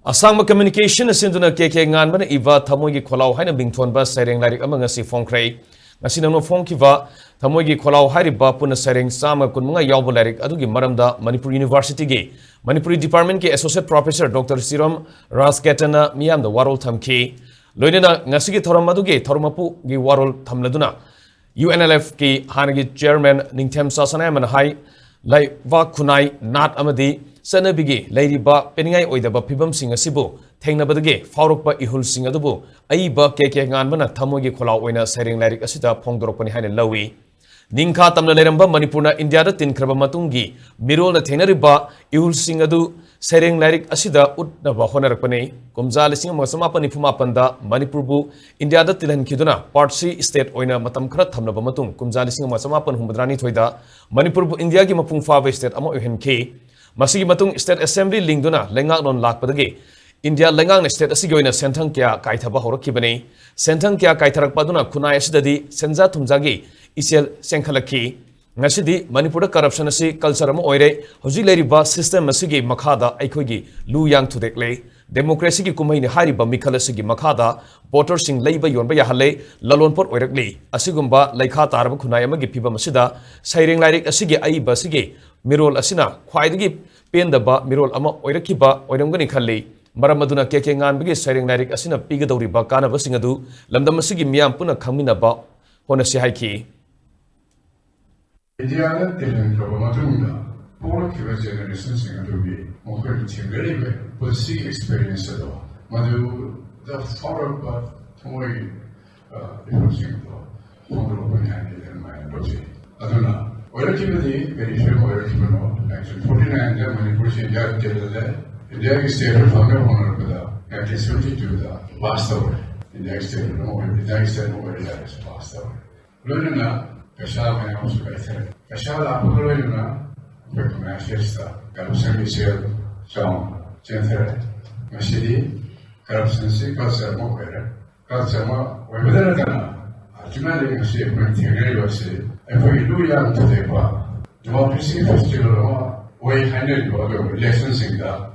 Asangma communication asinduna keke ngan bana iwa thamoi gi kholau haina bingthon ba sereng larik amanga si phongkrei ngasi nangno phongkiwa thamoi gi kholau hairi ba puna sereng sama kunmunga yawbo larik adugi maramda Manipur University gi Manipuri Department ke Associate Professor Dr. Siram Rasketana miyamda warol thamki loinena ngasi gi thoram adugi thormapu gi warol thamladuna UNLF ki hanagi chairman Ningthem Sasana man hai lai wa khunai nat amadi Sanabigi, Lady Ba, Penningai Oidaba Pibam Sing a Sibu, Tangnabadage, Faurukba Ihul Sing Adubu, Aiba Keke Ganbana, Tamogi Kola Wina, Sering Larik Asita, Pongdoropan Hane Lawi. Ninka Tamnaleramba, Manipurna, India, Tinkhraba Matungi, Mirol na Teneriba, Ihul Sing Adu, Sering Larik Asida, Udnaba Honarakane, Gumzali Sing Masamapani Pumapanda, Manipurbu, India Tilan Kiduna, Part C State Oina Matamkrat Tamnaba Matung, Gumzali Sing Masamapan Humadrani Toida, Manipurbu India Gimapung Fava State Amo Uhenke. Masigi Matung State Assembly Lingduna, Lengang non Lakpadagi. India Lengang State Asigoina Sentang Kia Kaitaba Horokibani, Sentang Kia Kaitarak Paduna, Kunai Sidadi, Senza Tumzagi, Isel Senkalaki, Nasidi, Manipur corruption asi, Kalsaramo Oire, Hozileri system Masigi Makada, Aikogi, Lu Yang to declare, Democracy Kumaini Hariba Mikalasigi Makada, Voter Sing Labor Yon Bayahale, Lalonport Oirekli, Asigumba, Laika Tarab Kunayamagi Piba Masida, Siring Larik Asigi Aiba Sige, Mirol Asina, Quaidigi, Pendaba, Mirol Ama Oirakiba, Oirangani Kali, Maramaduna Keke Ngan Bigi, Siring Larik Asina Pigadori Bakana Vasingadu, Lamdamasigi Miam Puna Kaminaba, Honasihaiki. India Tinkhraba Matung, poor generation Singapore, Monkey very well, policy experience at all. Madu, the follow up Toy, Singapore, Pondoropan and my project. Aduna. Relatively very few actually 49 Manipur India together. India state of honor actually 72 the past over. India state no India state over is past over. Lunana, Kasha and also Kasha Apollo, but my sister, Corruption Michelle, John, Genther, Mashidi, Corruption Seekers are more better. Kasama, whether than ultimately, she went to and for you young to the bar, democracy festival, way handed elections in the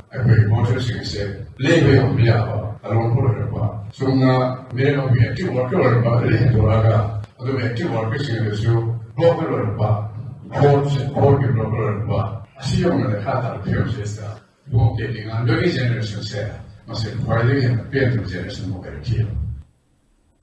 voters in say, labor of Biaba, along Puraba. So now, many of the active worker about Raga, although active workers in the zoo, local bar, courts and court in local bar. I see you on the heart of your sister, who are getting under generation, say, must inquire in the generation of the